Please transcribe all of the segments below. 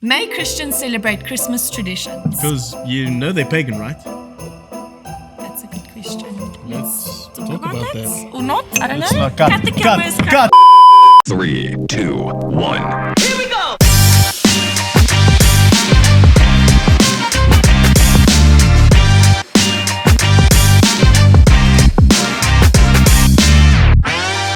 May Christians celebrate Christmas traditions? Because you know they're pagan, right? That's a good question. Let's Talk talk about that. Or not? I don't It's know. not cut. Cut the cameras. Cut. 3, 2, 1. Here we go.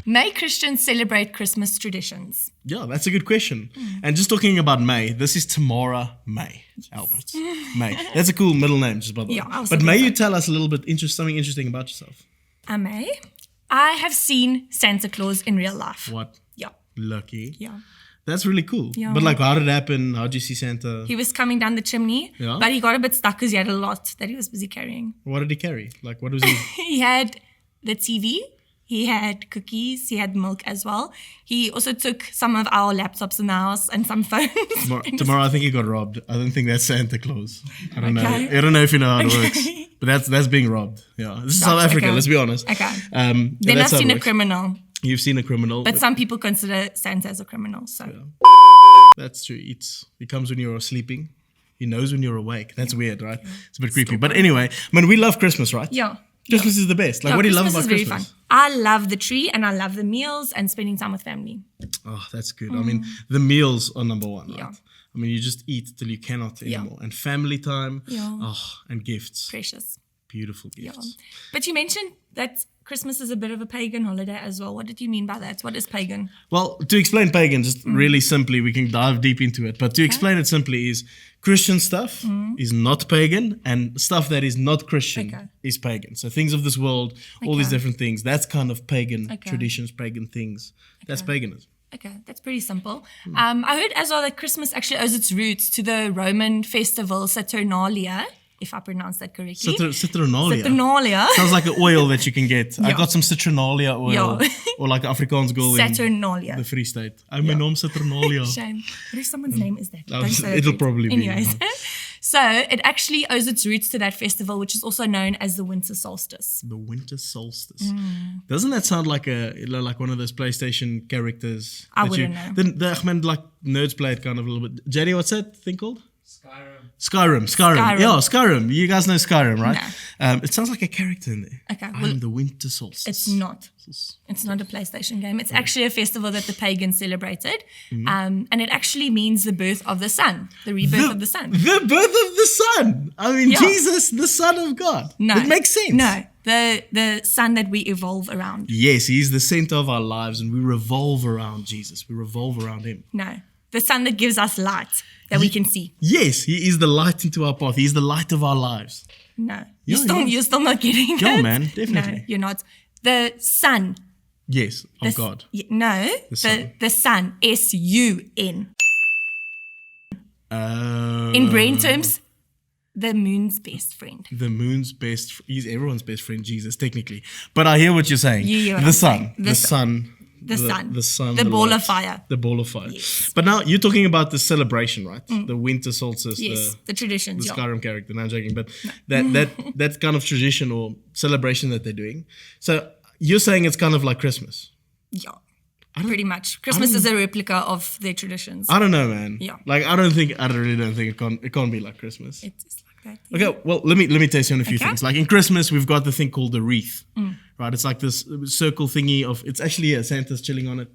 May Christians celebrate Christmas traditions? Yeah, that's a good question. And just talking about May, this is Tamara May, Albert. May. That's a cool middle name, just by the way. Yeah, I also But may think you tell us a little bit something interesting about yourself? May. I have seen Santa Claus in real life. What? Yeah. Lucky. Yeah. That's really cool. Yeah. But like, how did it happen? How did you see Santa? He was coming down the chimney, Yeah. but he got a bit stuck because he had a lot that he was busy carrying. What did he carry? Like, what was he? He had the TV, he had cookies, he had milk as well. He also took some of our laptops in the house and some phones. Tomorrow, I think he got robbed. I don't think that's Santa Claus. I don't know. Okay. I don't know if you know how it works. But that's being robbed. Yeah. This is South Africa, okay. let's be honest. Okay. And Then I've that's how it seen a works. criminal, You've seen a criminal. but some people consider Santa as a criminal. So That's true. He comes when you're sleeping. He knows when you're awake. That's weird, right? It's a bit creepy. But anyway, we love Christmas, right? yeah. Christmas is the best. Like, what do you love about is Christmas? very fun. I love the tree and I love the meals and spending time with family. Oh, that's good. I mean, the meals are number one, right? Yeah. I mean, you just eat till you cannot anymore. And family time. Yeah. Oh, and gifts. Precious. Beautiful Yeah. gifts. But you mentioned that Christmas is a bit of a pagan holiday as well. What did you mean by that? What is pagan? Well, to explain pagan, just really simply, we can dive deep into it. But to explain it simply is Christian stuff is not pagan, and stuff that is not Christian is pagan. So things of this world, all these different things, that's kind of pagan traditions, pagan things. That's paganism. Okay, that's pretty simple. I heard as well that Christmas actually owes its roots to the Roman festival Saturnalia, if I pronounced that correctly. Citronalia. Saturnalia. Sounds like an oil that you can get. I got some Citronalia oil. Yeah. Or like Afrikaans girl in Saturnalia. the Free State. I'm my naam Citronalia. Shame. What if someone's name is that? Don't say It'll that. probably be. Anyways. So it actually owes its roots to that festival, which is also known as the winter solstice. The winter solstice. Doesn't that sound like one of those PlayStation characters? I that wouldn't know. I mean, like nerds play it kind of a little bit. Jerry, what's that thing called? Skyrim. Yeah, Skyrim. You guys know Skyrim, right? No. It sounds like a character in there. Okay, I'm well, the winter solstice. It's not. It's not a PlayStation game. It's actually a festival that the pagans celebrated. And it actually means the birth of the sun, the rebirth of the sun. The birth of the sun. I mean, Yeah. Jesus, the Son of God. No. It makes sense. No, the sun that we evolve around. Yes, he's the center of our lives and we revolve around Jesus. We revolve around him. No, the sun that gives us light that we can see. Yes, he is the light into our path. He's the light of our lives. No, Yeah, you're still not getting it. Yeah, man, definitely. No, you're not. The sun. Yes, of The- God. No, sun. the sun. S-U-N. Uh, In brain terms, the moon's best friend. The moon's he's everyone's best friend, Jesus, technically. But I hear what you're saying. You hear what the I'm sun. saying. The sun. The sun. The sun. The ball of light. fire. The ball of fire. Yes. But now you're talking about the celebration, right? The winter solstice. Yes, the traditions. The yeah. Skyrim character. No, I'm joking. But that kind of tradition or celebration that they're doing. So you're saying it's kind of like Christmas. Yeah, pretty much. Christmas is a replica of their traditions. I don't know, man. Yeah. Like I really don't think it can't be like Christmas. It's like that. Okay, well, let me tell you on a few Okay. things. Like in Christmas, we've got the thing called the wreath, right? It's like this circle thingy it's actually Santa's chilling on it,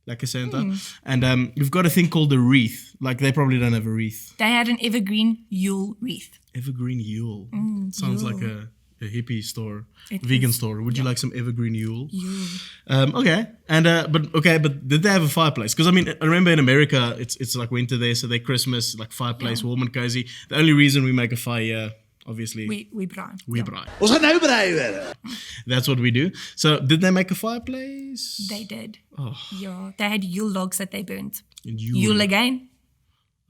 like a Santa. And we've got a thing called the wreath. Like they probably don't have a wreath. They had an evergreen Yule wreath. Evergreen Yule. Sounds Yule. like a hippie store, It vegan is. store. Would you like some evergreen Yule? Yule. Okay, and but did they have a fireplace? Because I mean, I remember in America, it's like winter there, so they Christmas like fireplace, warm and cozy. The only reason we make a fire, obviously, We braai. we Yeah. braai. Ons gaan nou braai hoor. That's what we do. So did they make a fireplace? They did. Oh, Yeah, they had Yule logs that they burnt. and Yule again.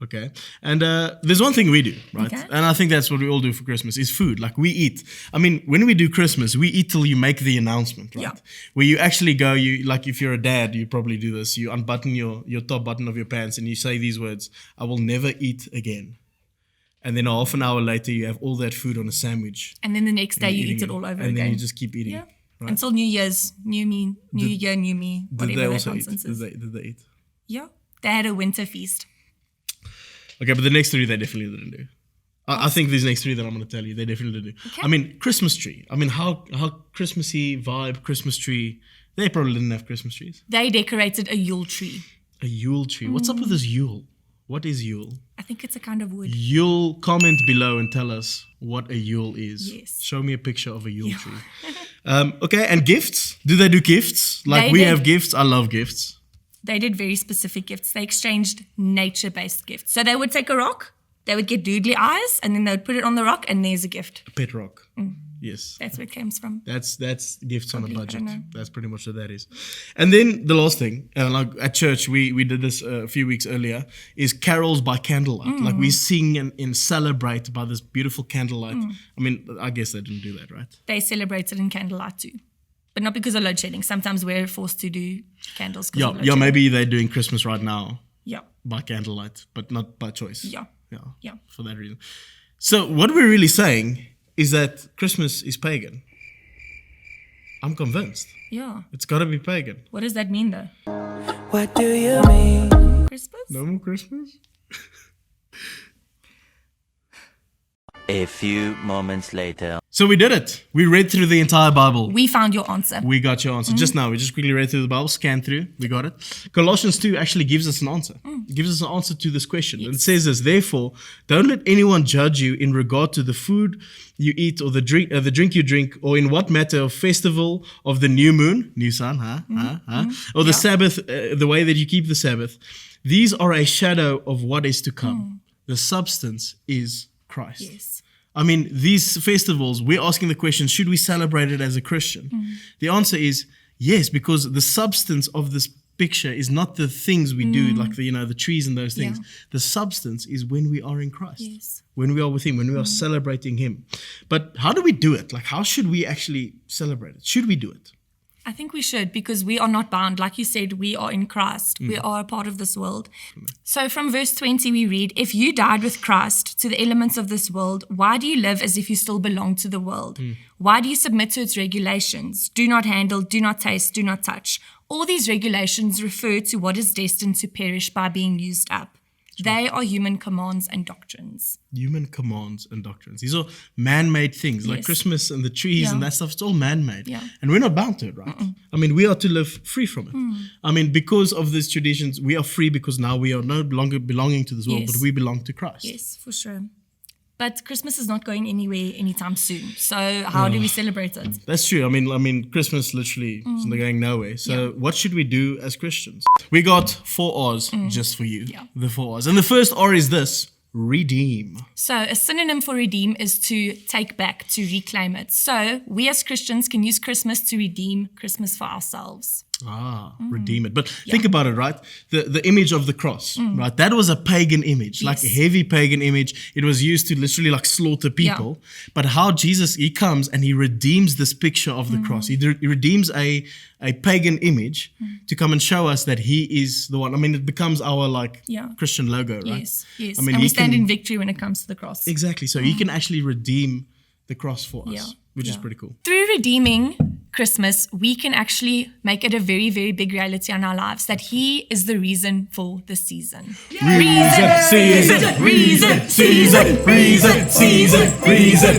Okay. And there's one thing we do, right? Okay. And I think that's what we all do for Christmas is food. Like we eat. I mean, when we do Christmas, we eat till you make the announcement, right? Yeah. Where you actually go, like if you're a dad, you probably do this. You unbutton your top button of your pants and you say these words, I will never eat again. And then half an hour later, you have all that food on a sandwich. And then the next day you eat it all over and again. then you just keep eating. Yeah. Right? Until New Year's, new me, new year, new me, Did whatever they that also eat? nonsense is. Did they eat? Yeah, they had a winter feast. Okay, but the next three they definitely didn't do. I think these next three that I'm going to tell you, they definitely do. Okay. I mean, Christmas tree. I mean, how Christmassy vibe, Christmas tree. They probably didn't have Christmas trees. They decorated a Yule tree. A Yule tree. What's up with this Yule? What is Yule? I think it's a kind of wood. Yule, comment below and tell us what a Yule is. Yes. Show me a picture of a Yule tree. Okay, and gifts? Do they do gifts? Like we have gifts. I love gifts. They did very specific gifts. They exchanged nature-based gifts. So they would take a rock, they would get doodly eyes, and then they would put it on the rock, and there's a gift. A pet rock. Yes. That's where it comes from. That's gifts Probably, on a I budget. don't know. That's pretty much what that is. And then the last thing, like at church, we did this a few weeks earlier, is carols by candlelight. Like we sing and celebrate by this beautiful candlelight. I mean, I guess they didn't do that, right? They celebrated in candlelight too. But not because of load shedding. Sometimes we're forced to do candles. Of load shedding. Maybe they're doing Christmas right now Yeah. by candlelight, but not by choice. Yeah. Yeah. For that reason. So what we're really saying is that Christmas is pagan. I'm convinced. Yeah. It's got to be pagan. What does that mean though? What do you mean? Christmas? No more Christmas? A few moments later. So we did it. We read through the entire Bible. We found your answer. We got your answer. Just now, we just quickly read through the Bible, scanned through, we got it. Colossians 2 actually gives us an answer. It gives us an answer to this question. And it says this, therefore, don't let anyone judge you in regard to the food you eat or the drink you drink, or in what matter of festival of the new moon, new sun, or the Sabbath, the way that you keep the Sabbath. These are a shadow of what is to come. The substance is Christ. Yes. I mean, these festivals, we're asking the question, should we celebrate it as a Christian? The answer is yes, because the substance of this picture is not the things we do, like the trees and those things. Yeah. The substance is when we are in Christ, Yes. when we are with Him, when we are celebrating Him. But how do we do it? Like, how should we actually celebrate it? Should we do it? I think we should, because we are not bound. Like you said, we are in Christ. We are a part of this world. So from verse 20 we read, if you died with Christ to the elements of this world, why do you live as if you still belong to the world? Why do you submit to its regulations? Do not handle, do not taste, do not touch. All these regulations refer to what is destined to perish by being used up. They are human commands and doctrines. Human commands and doctrines. These are man-made things, like Yes. Christmas and the trees and that stuff. It's all man-made. Yeah. And we're not bound to it, right? I mean, we are to live free from it. I mean, because of these traditions, we are free because now we are no longer belonging to this world, Yes. but we belong to Christ. Yes, for sure. But Christmas is not going anywhere anytime soon. So how do we celebrate it? That's true. I mean, Christmas literally is not going nowhere. So what should we do as Christians? We got 4 R's just for you. Yeah. The 4 R's. And the first R is this, redeem. So a synonym for redeem is to take back, to reclaim it. So we as Christians can use Christmas to redeem Christmas for ourselves. Redeem it. But think about it, right? The image of the cross, right? That was a pagan image, like a heavy pagan image. It was used to literally like slaughter people. But how Jesus, He comes and He redeems this picture of the cross. He redeems a pagan image to come and show us that He is the one. I mean, it becomes our Christian logo, right? Yes, yes. I mean, and we He stand can- in victory when it comes to the cross. Exactly. So He can actually redeem the cross for us, Yeah, which is yeah. pretty cool. Through redeeming Christmas, we can actually make it a very, very big reality in our lives that He is the reason for the season.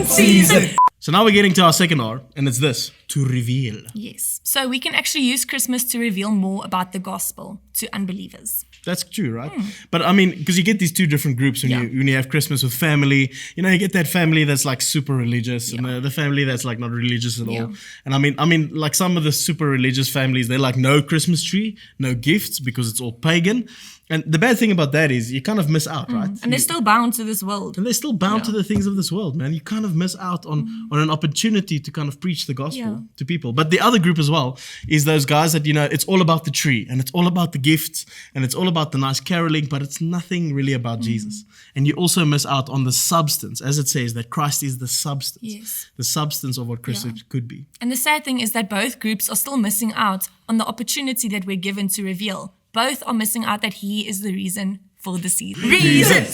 Season. So now we're getting to our second R, and it's this, to reveal. Yes. So we can actually use Christmas to reveal more about the gospel to unbelievers. That's true, right? But I mean, because you get these two different groups when you have Christmas with family. You know, you get that family that's like super religious, and the family that's like not religious at all. And I mean, like some of the super religious families, they're like no Christmas tree, no gifts because it's all pagan. And the bad thing about that is you kind of miss out, right? And they're still bound to this world. And they're still bound to the things of this world, man. You kind of miss out on an opportunity to kind of preach the gospel to people. But the other group as well is those guys that, you know, it's all about the tree and it's all about the gifts and it's all about the nice caroling, but it's nothing really about Jesus. And you also miss out on the substance, as it says, that Christ is the substance. Yes. The substance of what Christmas could be. And the sad thing is that both groups are still missing out on the opportunity that we're given to reveal. Both are missing out that He is the reason for the season. Reason.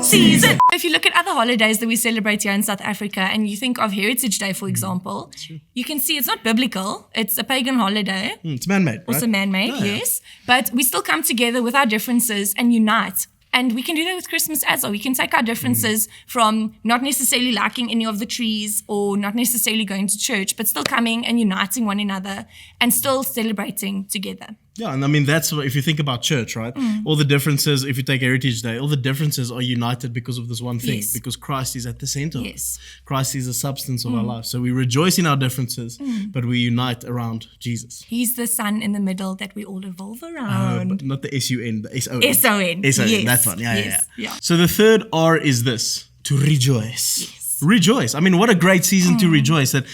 season. If you look at other holidays that we celebrate here in South Africa and you think of Heritage Day, for example, you can see it's not biblical. It's a pagan holiday. It's man-made, right? Also man-made, yes. But we still come together with our differences and unite. And we can do that with Christmas as well. We can take our differences from not necessarily liking any of the trees or not necessarily going to church, but still coming and uniting one another and still celebrating together. Yeah, and I mean, that's what, if you think about church, right? All the differences, if you take Heritage Day, all the differences are united because of this one thing, because Christ is at the center. Yes. Christ is the substance of our life. So we rejoice in our differences, but we unite around Jesus. He's the sun in the middle that we all revolve around. But not the S-U-N, the S-O-N. S-O-N. S-O-N, Yes. that one. Yeah, Yes. yeah. Yeah. So the third R is this, to rejoice. Yes. Rejoice. I mean, what a great season to rejoice that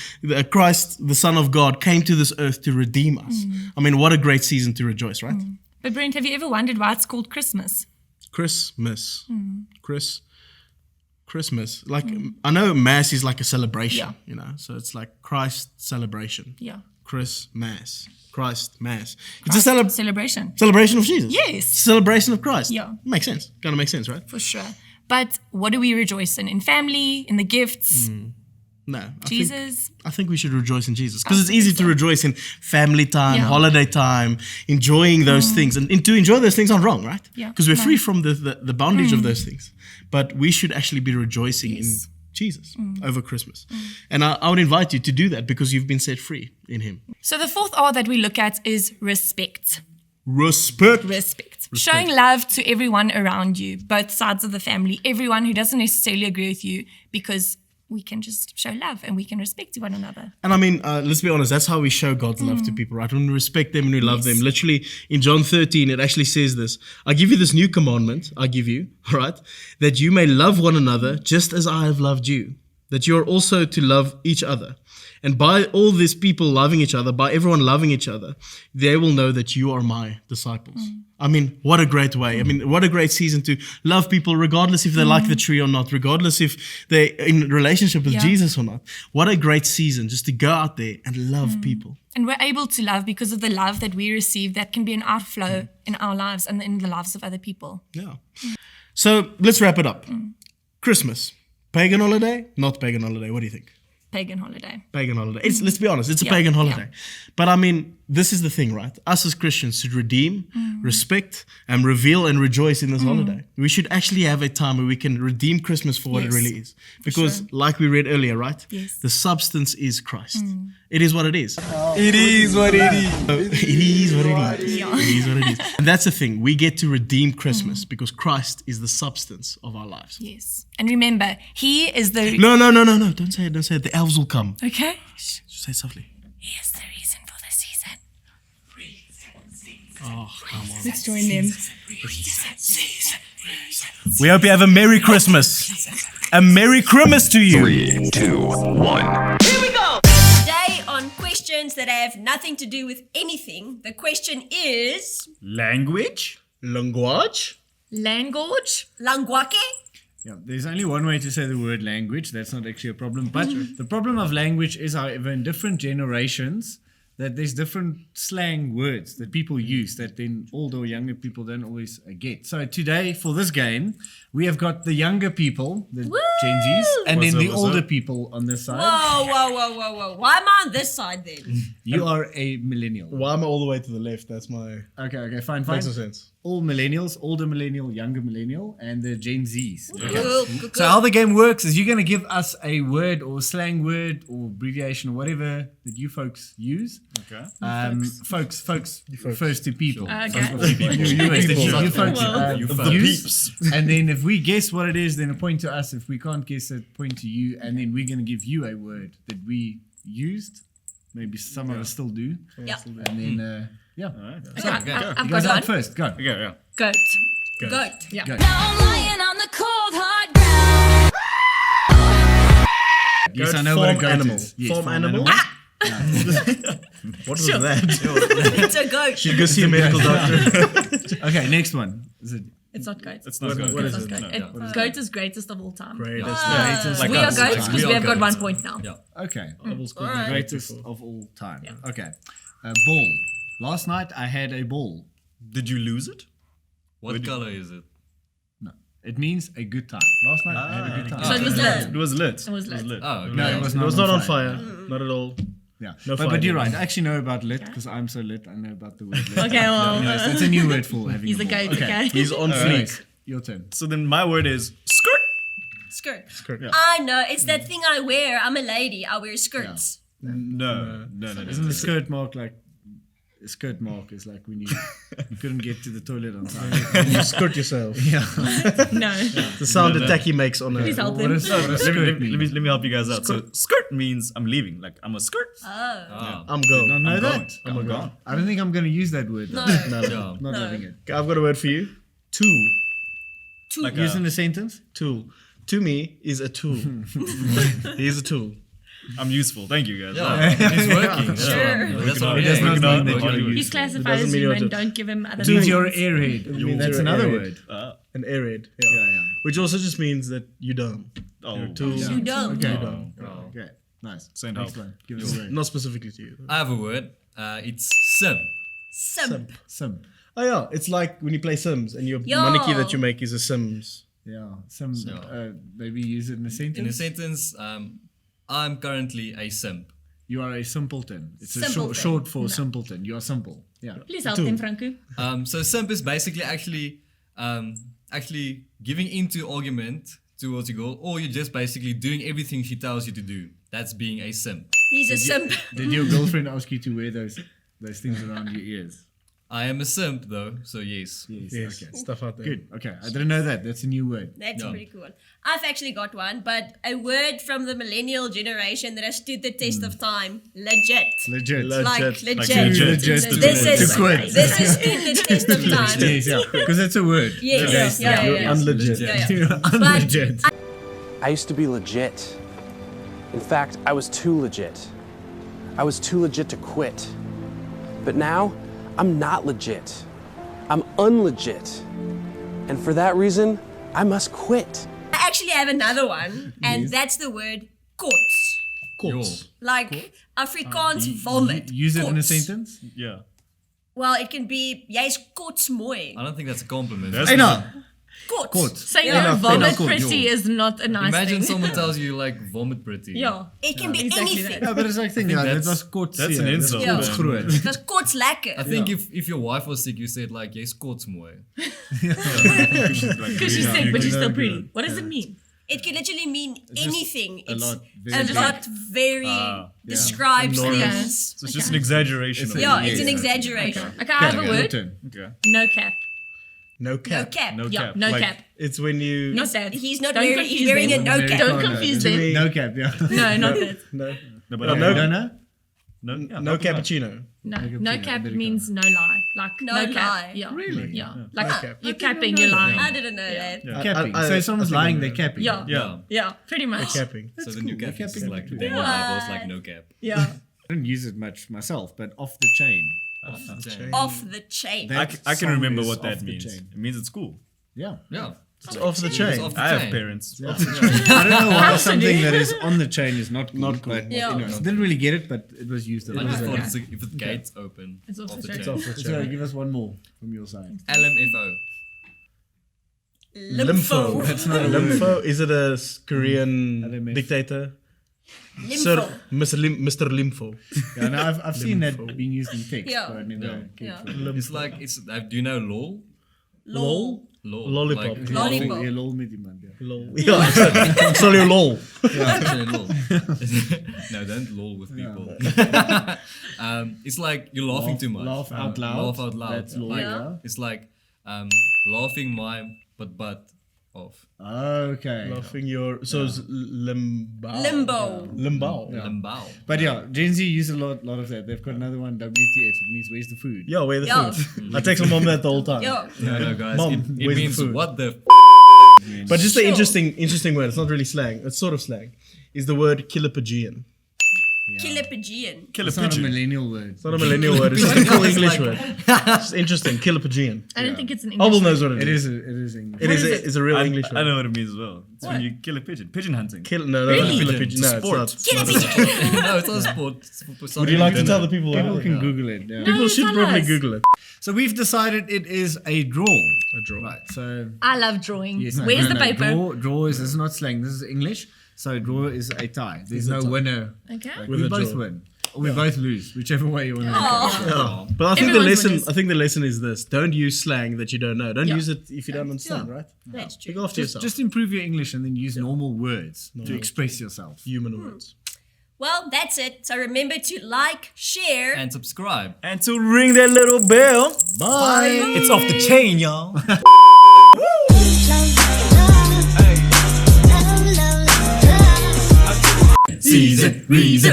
Christ, the Son of God, came to this earth to redeem us. I mean, what a great season to rejoice, right? But Brent, have you ever wondered why it's called Christmas? Christmas. Christmas. Like, I know Mass is like a celebration, you know, so it's like Christ celebration. Yeah. Christmas. Christ Mass. Christ It's a celebration. celebration of Jesus. Yes. Celebration of Christ. Yeah. Makes sense. Kind of makes sense, right? For sure. But what do we rejoice in? In family, in the gifts, No. Jesus? I think we should rejoice in Jesus because it's easy to rejoice in family time, holiday time, enjoying those things. And to enjoy those things aren't wrong, right? Yeah. Because we're free from the bondage of those things. But we should actually be rejoicing in Jesus over Christmas. And I would invite you to do that because you've been set free in Him. So the fourth R that we look at is respect. Respect. Showing love to everyone around you, both sides of the family, everyone who doesn't necessarily agree with you, because we can just show love and we can respect one another. And I mean, let's be honest, that's how we show God's love to people, right? When we respect them and we love them. Literally, in John 13, it actually says this: I give you this new commandment, all right? That you may love one another just as I have loved you. That you are also to love each other. And by all these people loving each other, by everyone loving each other, they will know that you are my disciples. I mean, what a great way. I mean, what a great season to love people regardless if they like the tree or not, regardless if they're in relationship with Jesus or not. What a great season just to go out there and love people. And we're able to love because of the love that we receive that can be an outflow in our lives and in the lives of other people. Yeah. So let's wrap it up. Christmas. Pagan holiday, not pagan holiday. What do you think? Pagan holiday. Pagan holiday. Let's be honest, it's a pagan holiday. But I mean, this is the thing, right? Us as Christians should redeem, respect, and reveal and rejoice in this holiday. We should actually have a time where we can redeem Christmas for what it really is. Because like we read earlier, right? Yes. The substance is Christ. It is what it is. It is what it is. It is what it is. Yeah. It is what it is. And that's the thing. We get to redeem Christmas because Christ is the substance of our lives. Yes. And remember, He is the... No. Don't say it. Don't say it. The elves will come. Okay. Just say it softly. He is the reason for the season. Oh, come on. Let's join them. We hope you have a Merry Christmas. A Merry Christmas to you. 3, 2, 1. Today on questions that have nothing to do with anything, the question is Language? Language? Language. languake? Yeah, there's only one way to say the word language. That's not actually a problem. But the problem of language is, however, in different generations, that there's different slang words that people use that then older or younger people don't always get. So today, for this game, we have got the younger people, the Gen Zs, and then the older people on this side. Whoa. Why am I on this side then? You are a millennial. Why am I all the way to the left? That's my... Okay, fine. Makes no sense. All millennials, older millennial, younger millennial, and the Gen Zs. Okay. Cool. So how the game works is you're going to give us a word or slang word or abbreviation or whatever that you folks use. Okay. Folks refers to people. You folks. Use. And then if we guess what it is, then a point to us. If we can't guess it, point to you. And then we're going to give you a word that we used. Maybe some of us still do. Yeah. And then, yeah. Okay, I've You got guys one. out first. Go. Goat. Goat. Yeah. Go. Now I'm lying on the cold hard ground. Yes, I know what a Form goat animal. is. Yes, Form animal? What was that? It's a goat. You go see a medical doctor. Okay, next one. Is it? It's not goat. It's not goat. What is It's it? not goat. Goat is greatest of all time. Greatest. We are goats because we have got 1 point now. Okay. All right. Greatest of all time. Okay. Ball. Last night I had a ball. Did you lose it? What color is it? No. It means a good time. Last night I had a good time. So it was lit. It was lit. It was lit. Oh, okay. No, it was It not. was not on fire. Not at all. Yeah, No but fire. you're right. I actually know about lit because I'm so lit. I know about the word lit. Okay, well, Anyways, it's a new word for having. he's a a ball. goat, okay? He's on Anyways, fleek. your turn. So then my word is skirt. Skirt. Skirt. I know. It's that thing I wear. I'm a lady. I wear skirts. No. Isn't the skirt mark like? A skirt mark is like when you couldn't get to the toilet on time. You skirt yourself. Yeah. No. The sound that Taki makes on Please a. help What him. is what does skirt mean? Let me help you guys out. So skirt means I'm leaving. Like I'm a skirt. Oh. I'm Not going. know I'm that. gone. I'm gone. I don't think I'm going to use that word. No. though. Yeah. Not having it. I've got a word for you. Tool. Two. Like Use in a sentence. Tool. To me is a tool. He is a tool. I'm useful. Thank you guys. Yeah, it's working. That's Sure. what- That's what It I'm does hearing. not mean that that you're you're He's classified doesn't as mean you're human. to- Don't give him other It means names. you're an airhead. means That's you're another airhead. word. An airhead. Yeah. Which also just means that you're dumb. Oh, Tool. You don't. Okay. Oh. Okay. Nice. Send Next help. one. Give us a word. Not specifically to you. I have a word. It's sim. Simp. Some. Oh yeah, it's like when you play Sims and your Yo. money key that you make is a Sims. Yeah. Some. Maybe use it in a sentence. In a sentence, I'm currently a simp. You are a simpleton. It's a Simpleton. short for simpleton. You are simple. Yeah. Please help him, Franco. So simp is basically actually giving into argument towards your goal, or you're just basically doing everything she tells you to do. That's being a simp. He's a simp. Did your girlfriend ask you to wear those things around your ears? I am a simp though, so yes. Yes, Okay. stuff out there. Good. Okay. I didn't know that. That's a new word. That's Yeah. a pretty cool one. I've actually got one, but a word from the millennial generation that has stood the test of time. Legit. Legit. Like Legit. legit. legit. This is To quit. this is stood the test of time. Yes, yeah. Because that's a word. Yes. Yeah. You're unlegit. Yeah. You're unlegit. I used to be legit. In fact, I was too legit. I was too legit to quit. But now, I'm not legit. I'm unlegit. And for that reason, I must quit. I actually have another one, and that's the word kots. Courts. Like Afrikaans vomit. Use it in a Kots. sentence. Yeah. Well, it can be jy's kotsmooi. I don't think that's a compliment. That's Hey, no. Kots. Saying Yeah. you're vomit Cool. pretty is not a nice Imagine thing. someone tells you like vomit pretty. Yeah. It can be Exactly anything. that. Ja, but it's like thing. Ja, dit that's- was kort. that's seer. an Dit is insult, kort man. groot. It was kots lekker. I think if your wife was sick, you said like, jy's kotsmooi. Because she's sick, but she's still pretty. What does it mean? It can literally mean anything. a It's lot, a very lot very describes things. So it's just an exaggeration. It's of a- it. Yeah, it's an exaggeration. Okay, I have a Okay, word. turn. Okay. No cap. No No cap. cap. No Yeah, cap. no Like, cap. It's when you. Not that. He's not Don't wearing. confuse He's wearing them. a no cap. Don't no, confuse to them. me- No cap, yeah. No, not that. No. No, but Oh, okay. no. Don't know? No, yeah, No help him out. cappuccino. No cap means no lie. Like No no lie. cap. Yeah. Really? Yeah. Like No cap. you're capping, you're lying. I didn't know that. Yeah. Capping. I- So if someone's I think lying, I they're know. capping. Yeah. Yeah. Yeah, pretty much. Capping. So the new cap is capping like too. Daniel was like no cap. Yeah. I don't use it much myself, but off the chain. Off the chain. I That can remember song what is that off the means. chain. It means it's cool. Yeah. Yeah. It's off the It's chain. off the I have chain. parents. I don't know why something that is on the chain is not cool. But, Yeah. anyways, didn't really get it, but it was used a I lot. just thought Okay. it's if the gate's open, It's off the chain. It's off the So chain. give us one more from your side. LMFO. Lympho. That's not a word. Lympho. Is it a Korean LMF. dictator? Lympho. Mr. Lympho. Yeah, no, I've seen that Lympho. being used in text, Yeah. but I never Yeah. It's like do you know LOL? Lol. LOL. Lollipop. Like, Lollipop. Ja, lol met iemand, ja. Lol. Yeah, sorry, lol. Actually, LOL. No, don't LOL with people. It's like you're laughing too much. Laugh out loud. Laugh out loud. That's lol, Like, yeah. It's like laughing my butt off. Okay. Laughing your. So it's limbo. Limbo. Limbo. Limbao. But yeah, Gen Z use a lot of that. They've got another one, WTF. It means where's the food? Yeah, where the Yeah. food? I text my mom that the whole time. Yo. No, guys. Mom, it where's the means food? what the But just the Sure. interesting word. It's not really slang. It's sort of slang. Is the word Kilopagian. Kilopigean. It's not a millennial word. It's not a millennial word. It's just a cool English word. It's interesting. Kilopigean. I don't think it's an English Obel word. knows what It is English. It's a real English word. I know what it means as well. It's when you kill a pigeon. Pigeon hunting. No, kill a pigeon. No, Sport. it's not. No, it's not a sport. It's for Would something you like to dinner. tell the people? People can Google it. Yeah. People should tell probably us. Google it. So we've decided it is a draw. A draw. Right. So I love drawing. yes, Where's the paper? Draw is this is not slang. This is English. So draw is a tie. There's no winner. Okay. Like, With we a both draw. win. Or we both lose, whichever way you want to Oh. But I think Everyone's winners. the lesson is this: don't use slang that you don't know. Don't use it if you don't understand. Right? That's true. Look after yourself. Just improve your English and then use normal words to express yourself. Human words. Well, that's it. So remember to like, share, And subscribe. And to ring that little bell. Bye. It's off the chain, y'all. Season, reason.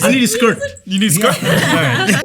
I need a skirt. You need skirt.